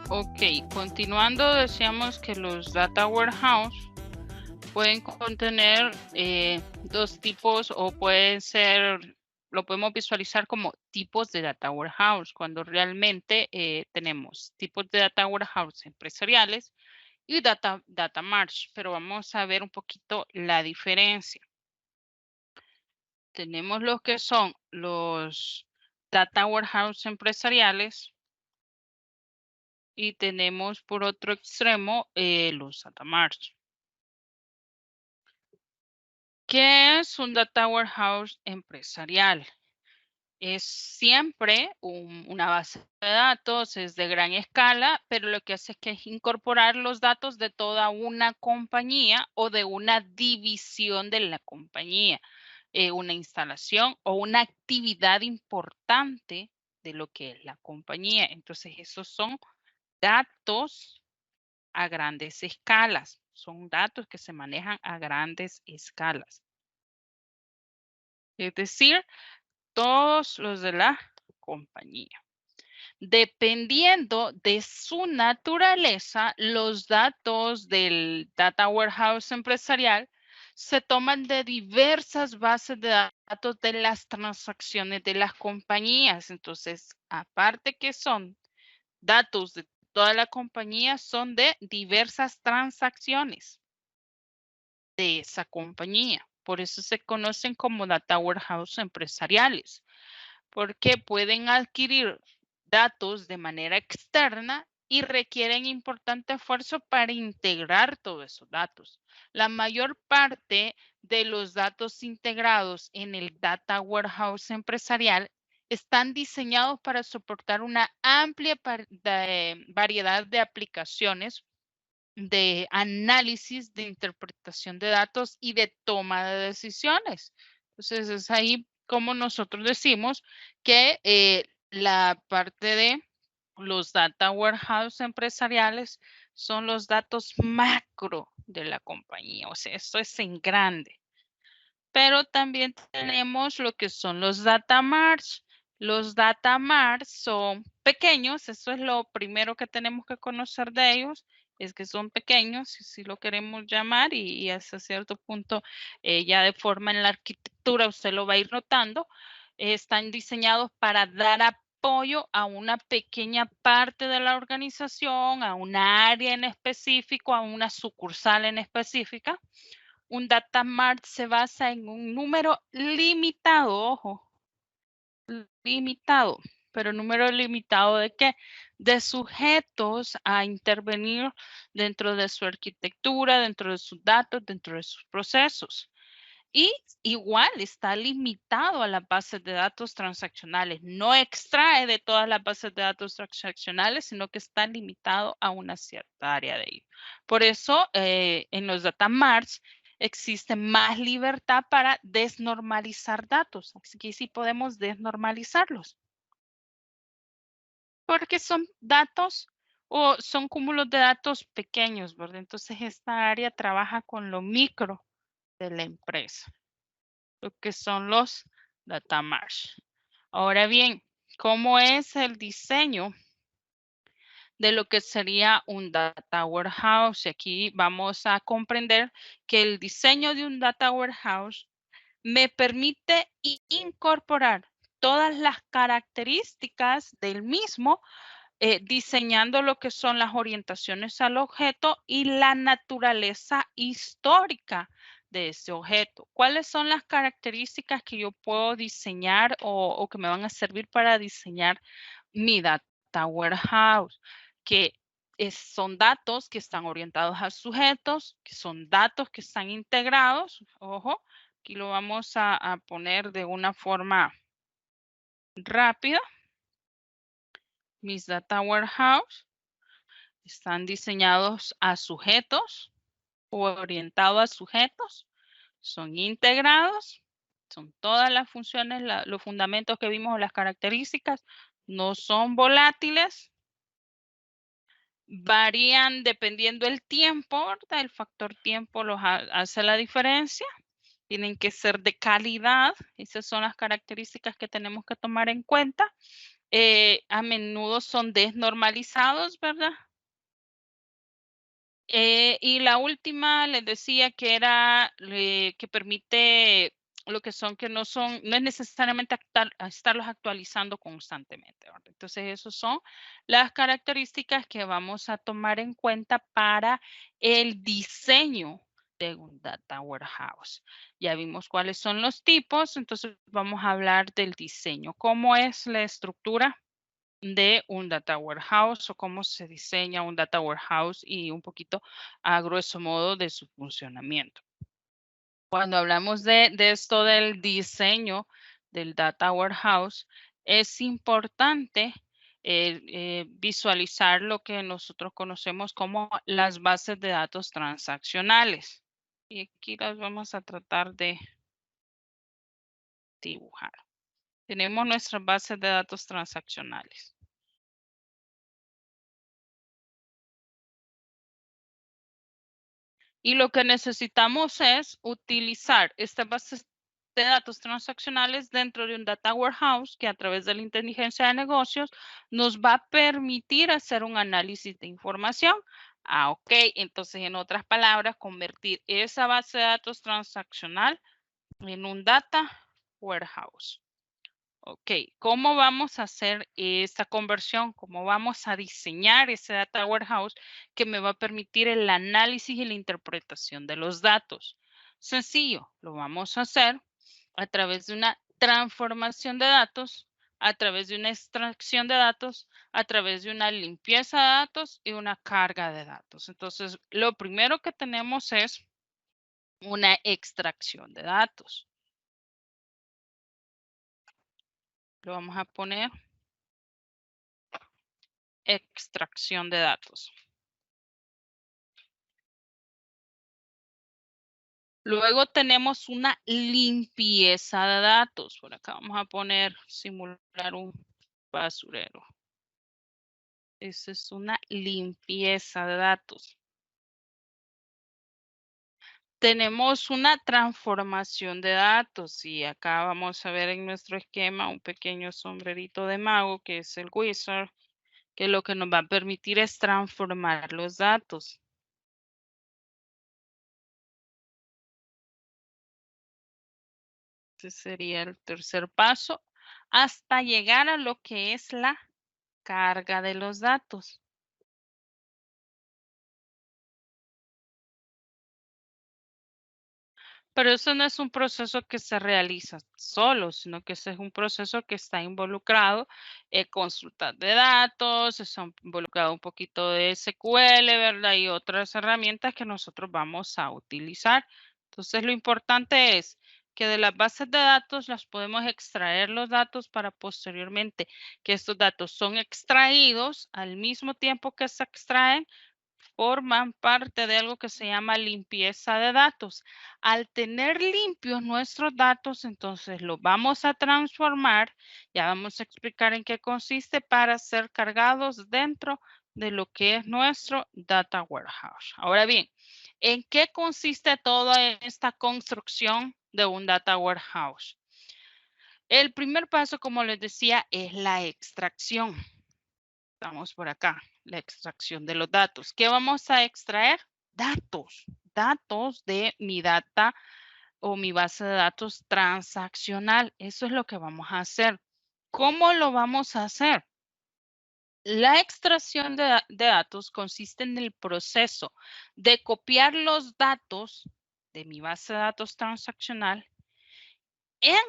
Ok, continuando, decíamos que los data warehouse pueden contener dos tipos o pueden ser, lo podemos visualizar como tipos de data warehouse, cuando realmente tenemos tipos de data warehouse empresariales y data march, pero vamos a ver un poquito la diferencia. Tenemos lo que son los data warehouse empresariales y tenemos por otro extremo los data march. ¿Qué es un data warehouse empresarial? Es siempre una base de datos, es de gran escala, pero lo que hace es que es incorporar los datos de toda una compañía o de una división de la compañía, una instalación o una actividad importante de lo que es la compañía. Entonces, esos son datos a grandes escalas. Son datos que se manejan a grandes escalas. Es decir, todos los de la compañía. Dependiendo de su naturaleza, los datos del data warehouse empresarial se toman de diversas bases de datos de las transacciones de las compañías. Entonces, aparte que son datos de toda la compañía, son de diversas transacciones de esa compañía. Por eso se conocen como data warehouse empresariales, porque pueden adquirir datos de manera externa y requieren importante esfuerzo para integrar todos esos datos. La mayor parte de los datos integrados en el data warehouse empresarial están diseñados para soportar una amplia variedad de aplicaciones de análisis, de interpretación de datos y de toma de decisiones. Entonces es ahí como nosotros decimos que la parte de los data warehouse empresariales son los datos macro de la compañía. O sea, esto es en grande. Pero también tenemos lo que son los data marts. Los data marts son pequeños, eso es lo primero que tenemos que conocer de ellos, es que son pequeños, si lo queremos llamar, y hasta cierto punto ya de forma en la arquitectura usted lo va a ir notando, están diseñados para dar apoyo a una pequeña parte de la organización, a una área en específico, a una sucursal en específica. Un data mart se basa en un número limitado, ojo, limitado, pero número limitado ¿de qué? De sujetos a intervenir dentro de su arquitectura, dentro de sus datos, dentro de sus procesos. Y igual está limitado a las bases de datos transaccionales. No extrae de todas las bases de datos transaccionales, sino que está limitado a una cierta área de ello. Por eso, en los data marts existe más libertad para desnormalizar datos. Así que sí podemos desnormalizarlos. Porque son datos o son cúmulos de datos pequeños, ¿verdad? Entonces esta área trabaja con lo micro de la empresa, lo que son los data marts. Ahora bien, ¿cómo es el diseño de lo que sería un data warehouse? Aquí vamos a comprender que el diseño de un data warehouse me permite incorporar todas las características del mismo, diseñando lo que son las orientaciones al objeto y la naturaleza histórica de ese objeto. ¿Cuáles son las características que yo puedo diseñar o que me van a servir para diseñar mi data warehouse? Que son datos que están orientados a sujetos, que son datos que están integrados. Ojo, aquí lo vamos a poner de una forma rápida. Mis data warehouse están diseñados a sujetos o orientados a sujetos, son integrados, son todas las funciones, los fundamentos que vimos, las características, no son volátiles, varían dependiendo del tiempo, ¿verdad? El factor tiempo los hace la diferencia. tienen que ser de calidad. Esas son las características que tenemos que tomar en cuenta. A menudo son desnormalizados, ¿verdad? Y la última les decía que era que permite lo que son, que no es necesariamente estarlos actualizando constantemente, ¿verdad? Entonces, esas son las características que vamos a tomar en cuenta para el diseño de un data warehouse. Ya vimos cuáles son los tipos, entonces vamos a hablar del diseño. ¿Cómo es la estructura de un data warehouse o cómo se diseña un data warehouse y un poquito a grueso modo de su funcionamiento? Cuando hablamos de esto del diseño del data warehouse, es importante visualizar lo que nosotros conocemos como las bases de datos transaccionales. Y aquí las vamos a tratar de dibujar. Tenemos nuestras bases de datos transaccionales. Y lo que necesitamos es utilizar estas bases de datos transaccionales dentro de un data warehouse que a través de la inteligencia de negocios nos va a permitir hacer un análisis de información. Ok, entonces en otras palabras, convertir esa base de datos transaccional en un data warehouse. Ok, ¿cómo vamos a hacer esta conversión? ¿Cómo vamos a diseñar ese data warehouse que me va a permitir el análisis y la interpretación de los datos? Sencillo, lo vamos a hacer a través de una transformación de datos, a través de una extracción de datos, a través de una limpieza de datos y una carga de datos. Entonces, lo primero que tenemos es una extracción de datos. Lo vamos a poner extracción de datos. Luego tenemos una limpieza de datos. Por acá vamos a poner simular un basurero. Esa es una limpieza de datos. Tenemos una transformación de datos y acá vamos a ver en nuestro esquema un pequeño sombrerito de mago que es el wizard, que lo que nos va a permitir es transformar los datos. Ese sería el tercer paso hasta llegar a lo que es la carga de los datos. Pero eso no es un proceso que se realiza solo, sino que ese es un proceso que está involucrado en consultas de datos, está involucrado un poquito de SQL, ¿verdad? Y otras herramientas que nosotros vamos a utilizar. Entonces, lo importante es que de las bases de datos las podemos extraer los datos para posteriormente que estos datos son extraídos al mismo tiempo que se extraen, forman parte de algo que se llama limpieza de datos. Al tener limpios nuestros datos, entonces los vamos a transformar, ya vamos a explicar en qué consiste para ser cargados dentro de lo que es nuestro data warehouse. Ahora bien, ¿en qué consiste toda esta construcción de un data warehouse? El primer paso, como les decía, es la extracción. Estamos por acá, la extracción de los datos. ¿Qué vamos a extraer? Datos, datos de mi data o mi base de datos transaccional. Eso es lo que vamos a hacer. ¿Cómo lo vamos a hacer? La extracción de datos consiste en el proceso de copiar los datos de mi base de datos transaccional en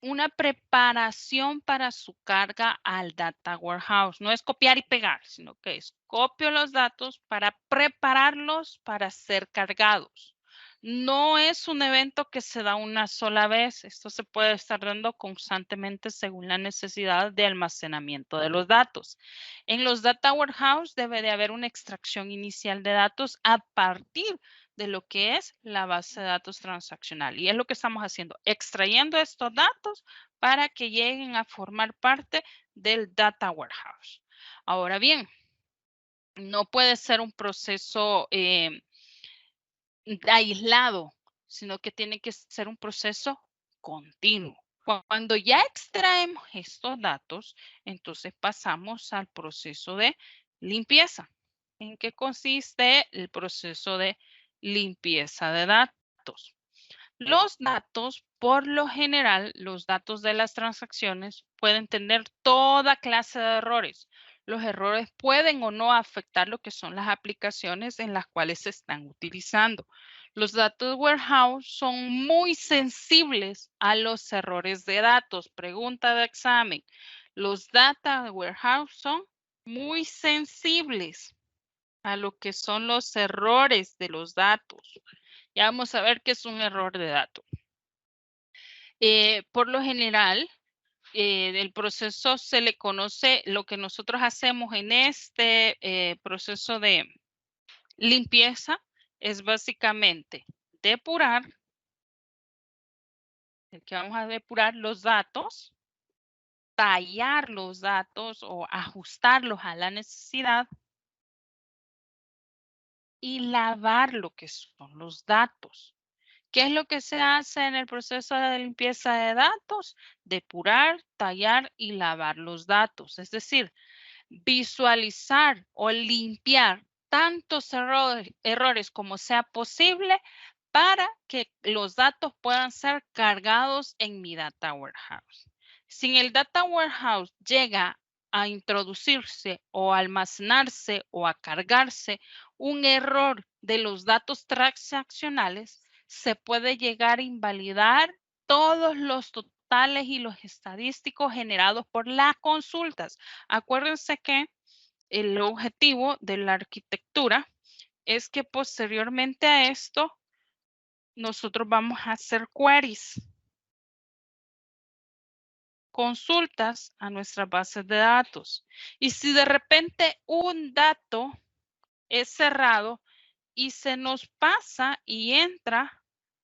una preparación para su carga al data warehouse. No es copiar y pegar, sino que es copio los datos para prepararlos para ser cargados. No es un evento que se da una sola vez. Esto se puede estar dando constantemente según la necesidad de almacenamiento de los datos. En los data warehouse debe de haber una extracción inicial de datos a partir de lo que es la base de datos transaccional. Y es lo que estamos haciendo, extrayendo estos datos para que lleguen a formar parte del data warehouse. Ahora bien, no puede ser un proceso aislado, sino que tiene que ser un proceso continuo. Cuando ya extraemos estos datos, entonces pasamos al proceso de limpieza. ¿En qué consiste el proceso de limpieza de datos? Los datos, por lo general, los datos de las transacciones pueden tener toda clase de errores. Los errores pueden o no afectar lo que son las aplicaciones en las cuales se están utilizando. Los datos warehouse son muy sensibles a los errores de datos. Pregunta de examen. Los data warehouse son muy sensibles a lo que son los errores de los datos. Ya vamos a ver qué es un error de dato. Por lo general, el proceso se le conoce, lo que nosotros hacemos en este proceso de limpieza es básicamente depurar, que vamos a depurar los datos, tallar los datos o ajustarlos a la necesidad y lavar lo que son los datos. ¿Qué es lo que se hace en el proceso de limpieza de datos? Depurar, tallar y lavar los datos. Es decir, visualizar o limpiar tantos errores como sea posible para que los datos puedan ser cargados en mi data warehouse. Si el data warehouse llega a introducirse o a almacenarse o a cargarse un error de los datos transaccionales, se puede llegar a invalidar todos los totales y los estadísticos generados por las consultas. Acuérdense que el objetivo de la arquitectura es que posteriormente a esto nosotros vamos a hacer queries, consultas a nuestras bases de datos. Y si de repente un dato es cerrado y se nos pasa y entra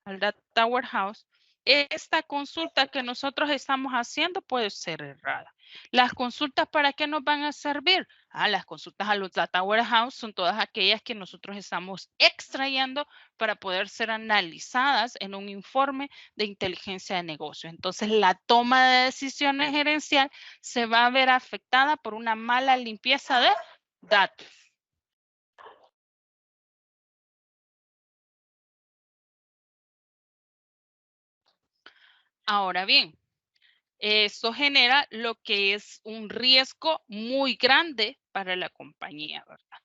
al data warehouse, esta consulta que nosotros estamos haciendo puede ser errada. ¿Las consultas para qué nos van a servir? Las consultas a los data warehouse son todas aquellas que nosotros estamos extrayendo para poder ser analizadas en un informe de inteligencia de negocio. Entonces, la toma de decisiones gerencial se va a ver afectada por una mala limpieza de datos. Ahora bien, eso genera lo que es un riesgo muy grande para la compañía, ¿verdad?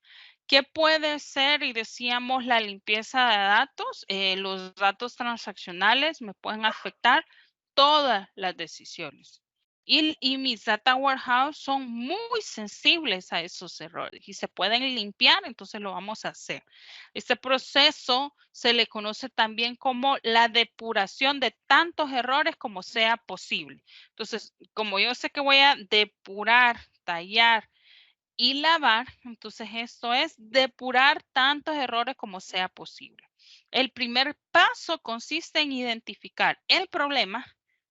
¿Qué puede ser? Y decíamos la limpieza de datos. Los datos transaccionales me pueden afectar todas las decisiones. Y mis data warehouse son muy sensibles a esos errores y se pueden limpiar, entonces lo vamos a hacer. Este proceso se le conoce también como la depuración de tantos errores como sea posible. Entonces, como yo sé que voy a depurar, tallar y lavar, entonces esto es depurar tantos errores como sea posible. El primer paso consiste en identificar el problema,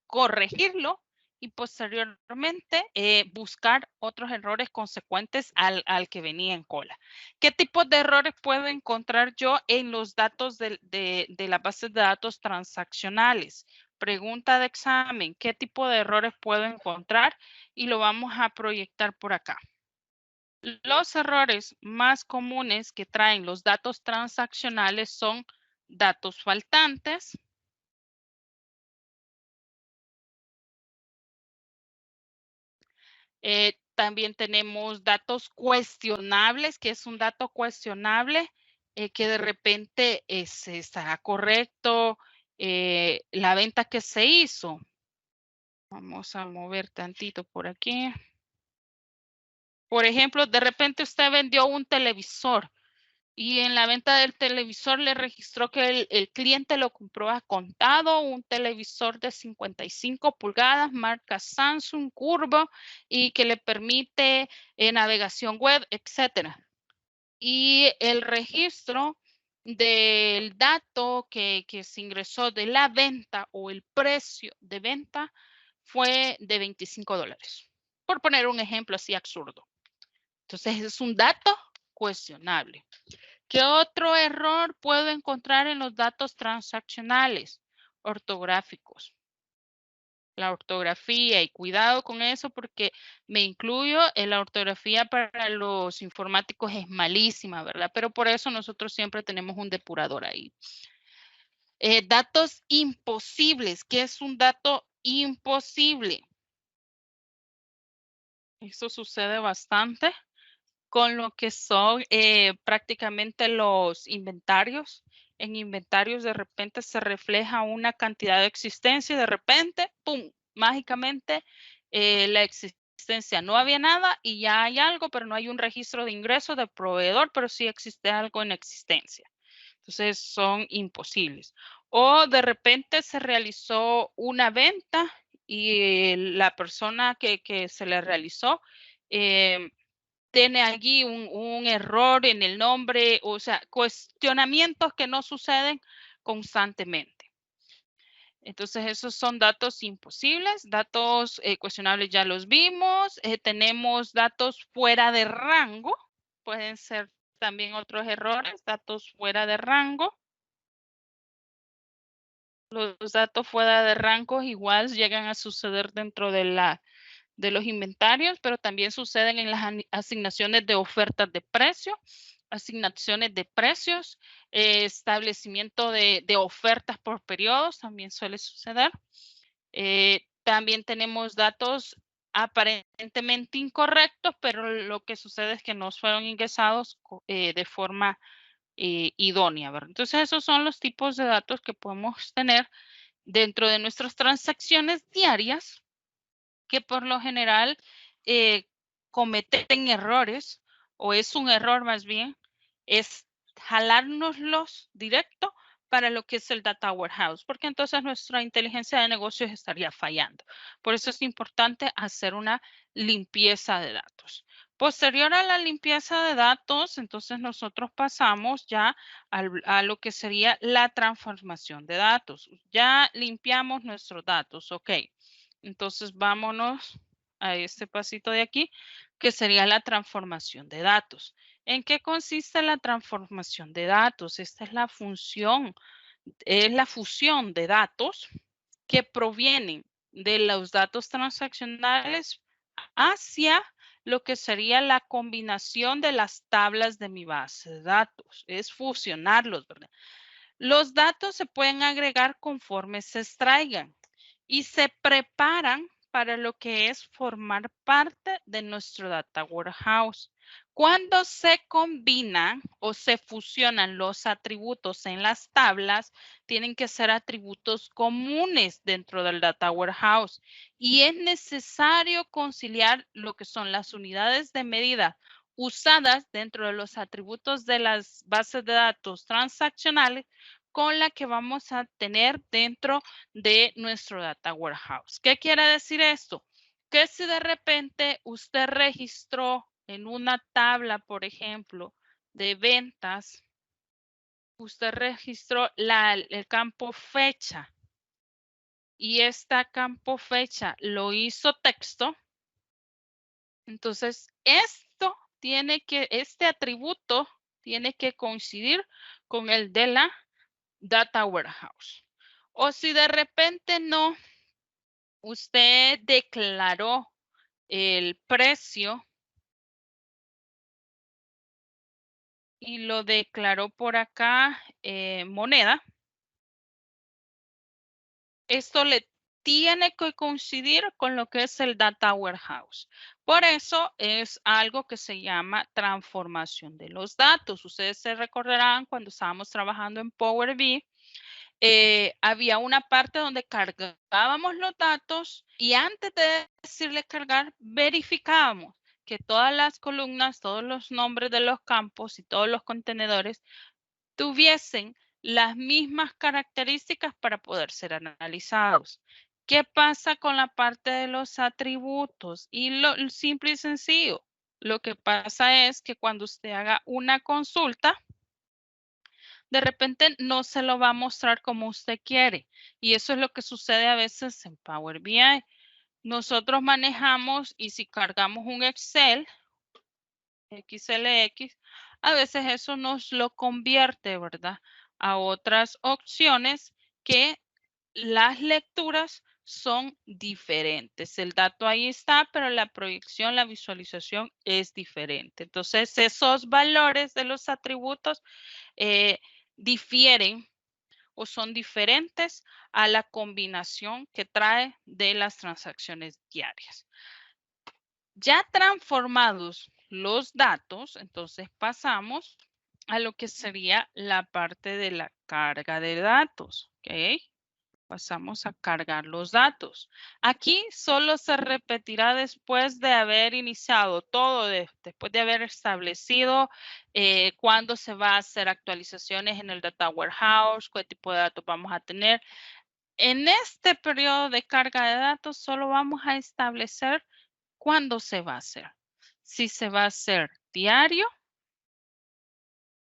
corregirlo y posteriormente buscar otros errores consecuentes al que venía en cola. ¿Qué tipo de errores puedo encontrar yo en los datos de la base de datos transaccionales? Pregunta de examen, ¿qué tipo de errores puedo encontrar? Y lo vamos a proyectar por acá. Los errores más comunes que traen los datos transaccionales son datos faltantes, también tenemos datos cuestionables, que es un dato cuestionable que de repente estará correcto la venta que se hizo. Vamos a mover tantito por aquí. Por ejemplo, de repente usted vendió un televisor y en la venta del televisor le registró que el cliente lo compró a contado, un televisor de 55 pulgadas, marca Samsung, curvo, y que le permite navegación web, etcétera. Y el registro del dato que se ingresó de la venta o el precio de venta fue de $25, por poner un ejemplo así absurdo. Entonces, es un dato cuestionable. ¿Qué otro error puedo encontrar en los datos transaccionales? Ortográficos. La ortografía, y cuidado con eso porque me incluyo, en la ortografía para los informáticos es malísima, ¿verdad? Pero por eso nosotros siempre tenemos un depurador ahí. Datos imposibles. ¿Qué es un dato imposible? Eso sucede bastante con lo que son prácticamente los inventarios. En inventarios de repente se refleja una cantidad de existencia y de repente, ¡pum!, mágicamente la existencia. No había nada y ya hay algo, pero no hay un registro de ingreso del proveedor, pero sí existe algo en existencia. Entonces son imposibles. O de repente se realizó una venta y la persona que se le realizó tiene allí un error en el nombre, o sea, cuestionamientos que no suceden constantemente. Entonces, esos son datos imposibles, datos cuestionables ya los vimos, tenemos datos fuera de rango, pueden ser también otros errores, datos fuera de rango. Los datos fuera de rango igual llegan a suceder dentro de los inventarios, pero también suceden en las asignaciones de ofertas de precio, asignaciones de precios, establecimiento de ofertas por periodos, también suele suceder. También tenemos datos aparentemente incorrectos, pero lo que sucede es que no fueron ingresados de forma idónea, ¿verdad? Entonces, esos son los tipos de datos que podemos tener dentro de nuestras transacciones diarias, que por lo general cometen errores, o es un error más bien, es jalárnoslos directo para lo que es el data warehouse, porque entonces nuestra inteligencia de negocios estaría fallando. Por eso es importante hacer una limpieza de datos. Posterior a la limpieza de datos, entonces nosotros pasamos ya a lo que sería la transformación de datos. Ya limpiamos nuestros datos, ok. Entonces vámonos a este pasito de aquí, que sería la transformación de datos. ¿En qué consiste la transformación de datos? Esta es la función, es la fusión de datos que provienen de los datos transaccionales hacia lo que sería la combinación de las tablas de mi base de datos. Es fusionarlos, ¿verdad? Los datos se pueden agregar conforme se extraigan y se preparan para lo que es formar parte de nuestro data warehouse. Cuando se combinan o se fusionan los atributos en las tablas, tienen que ser atributos comunes dentro del data warehouse y es necesario conciliar lo que son las unidades de medida usadas dentro de los atributos de las bases de datos transaccionales con la que vamos a tener dentro de nuestro data warehouse. ¿Qué quiere decir esto? Que si de repente usted registró en una tabla, por ejemplo, de ventas, usted registró el campo fecha y este campo fecha lo hizo texto, entonces este atributo tiene que coincidir con el de la data warehouse. O si de repente no, usted declaró el precio y lo declaró por acá moneda, esto le tiene que coincidir con lo que es el data warehouse. Por eso es algo que se llama transformación de los datos. Ustedes se recordarán cuando estábamos trabajando en Power BI, había una parte donde cargábamos los datos y antes de decirle cargar, verificábamos que todas las columnas, todos los nombres de los campos y todos los contenedores tuviesen las mismas características para poder ser analizados. ¿Qué pasa con la parte de los atributos? Y lo simple y sencillo, lo que pasa es que cuando usted haga una consulta, de repente no se lo va a mostrar como usted quiere. Y eso es lo que sucede a veces en Power BI. Nosotros manejamos y si cargamos un Excel, XLX, a veces eso nos lo convierte, ¿verdad?, a otras opciones que las lecturas son diferentes. El dato ahí está, pero la proyección, la visualización es diferente. Entonces, esos valores de los atributos difieren o son diferentes a la combinación que trae de las transacciones diarias. Ya transformados los datos, entonces pasamos a lo que sería la parte de la carga de datos, ¿ok? Pasamos a cargar los datos. Aquí solo se repetirá después de haber iniciado todo, después de haber establecido cuándo se va a hacer actualizaciones en el Data Warehouse, qué tipo de datos vamos a tener. En este periodo de carga de datos solo vamos a establecer cuándo se va a hacer. Si se va a hacer diario,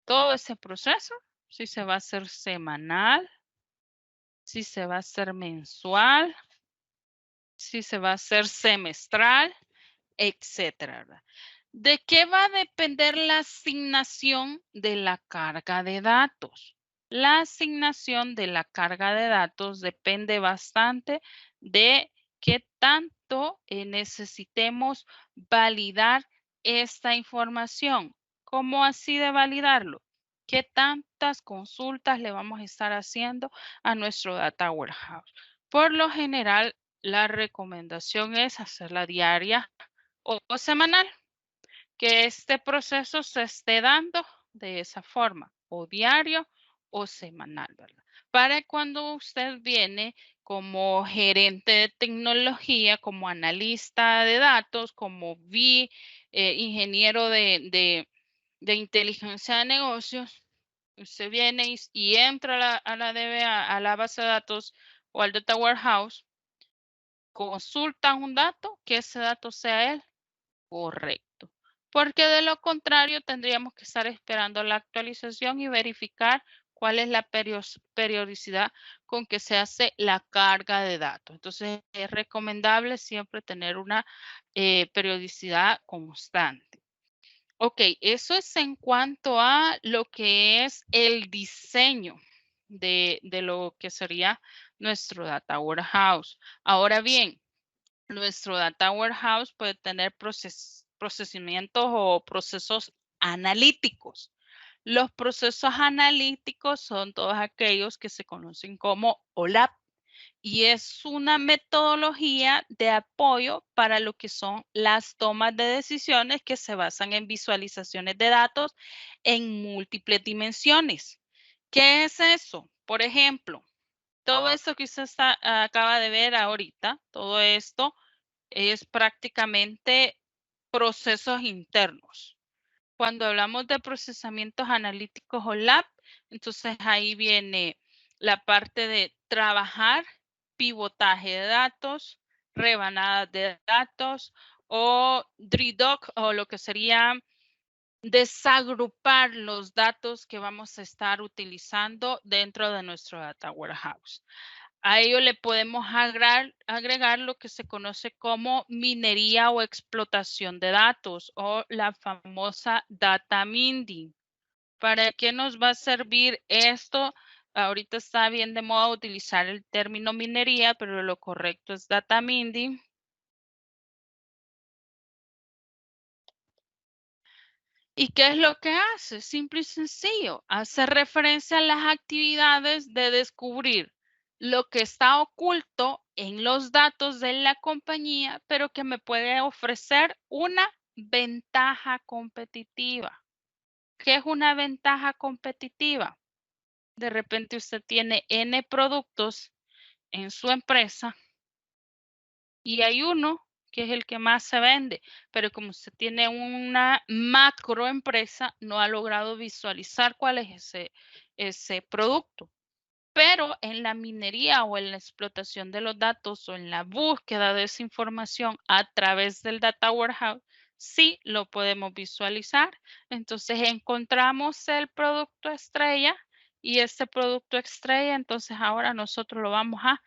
todo ese proceso, si se va a hacer semanal, si se va a hacer mensual, si se va a hacer semestral, etcétera, ¿verdad? ¿De qué va a depender la asignación de la carga de datos? La asignación de la carga de datos depende bastante de qué tanto necesitemos validar esta información. ¿Cómo así de validarlo? ¿Qué tantas consultas le vamos a estar haciendo a nuestro Data Warehouse? Por lo general, la recomendación es hacerla diaria o semanal, que este proceso se esté dando de esa forma, o diario o semanal, ¿verdad? Para cuando usted viene como gerente de tecnología, como analista de datos, como ingeniero de inteligencia de negocios, usted viene y entra a la DBA, a la base de datos o al Data Warehouse, consulta un dato, que ese dato sea el correcto. Porque de lo contrario tendríamos que estar esperando la actualización y verificar cuál es la periodicidad con que se hace la carga de datos. Entonces es recomendable siempre tener una periodicidad constante. Ok, eso es en cuanto a lo que es el diseño de lo que sería nuestro Data Warehouse. Ahora bien, nuestro Data Warehouse puede tener procesamientos o procesos analíticos. Los procesos analíticos son todos aquellos que se conocen como OLAP y es una metodología de apoyo para lo que son las tomas de decisiones que se basan en visualizaciones de datos en múltiples dimensiones. ¿Qué es eso? Por ejemplo, todo esto que usted acaba de ver ahorita, todo esto es prácticamente procesos internos. Cuando hablamos de procesamientos analíticos o lab, entonces ahí viene la parte de trabajar, pivotaje de datos, rebanadas de datos o DRIDOC o lo que sería desagrupar los datos que vamos a estar utilizando dentro de nuestro Data Warehouse. A ello le podemos agregar lo que se conoce como minería o explotación de datos o la famosa data mining. ¿Para qué nos va a servir esto? Ahorita está bien de moda utilizar el término minería, pero lo correcto es data mining. ¿Y qué es lo que hace? Simple y sencillo, hace referencia a las actividades de descubrir lo que está oculto en los datos de la compañía, pero que me puede ofrecer una ventaja competitiva. ¿Qué es una ventaja competitiva? De repente usted tiene N productos en su empresa y hay uno que es el que más se vende, pero como usted tiene una macroempresa, no ha logrado visualizar cuál es ese producto. Pero en la minería o en la explotación de los datos o en la búsqueda de esa información a través del Data Warehouse, sí lo podemos visualizar. Entonces encontramos el producto estrella y este producto estrella, entonces ahora nosotros lo vamos a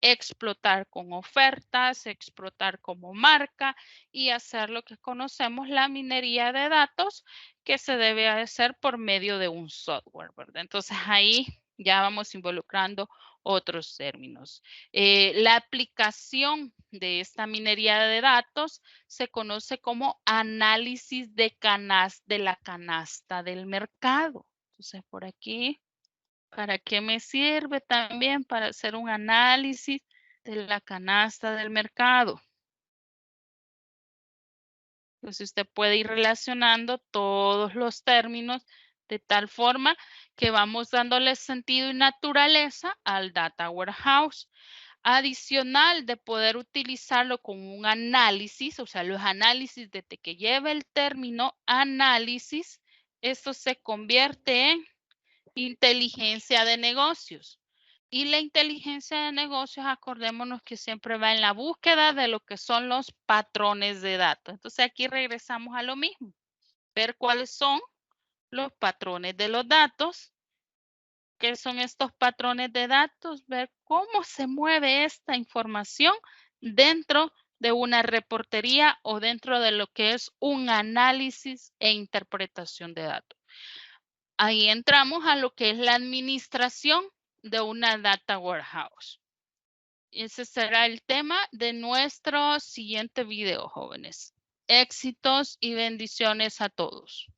explotar con ofertas, explotar como marca y hacer lo que conocemos la minería de datos, que se debe hacer por medio de un software, ¿verdad? Entonces ahí ya vamos involucrando otros términos. La aplicación de esta minería de datos se conoce como análisis de la canasta del mercado. Entonces por aquí, ¿para qué me sirve también? Para hacer un análisis de la canasta del mercado. Entonces usted puede ir relacionando todos los términos de tal forma que vamos dándole sentido y naturaleza al data warehouse. Adicional de poder utilizarlo como un análisis, o sea, los análisis desde que lleva el término análisis, esto se convierte en inteligencia de negocios. Y la inteligencia de negocios, acordémonos que siempre va en la búsqueda de lo que son los patrones de datos. Entonces aquí regresamos a lo mismo, ver cuáles son los patrones de los datos. ¿Qué son estos patrones de datos? Ver cómo se mueve esta información dentro de una reportería o dentro de lo que es un análisis e interpretación de datos. Ahí entramos a lo que es la administración de una data warehouse. Ese será el tema de nuestro siguiente video, jóvenes. Éxitos y bendiciones a todos.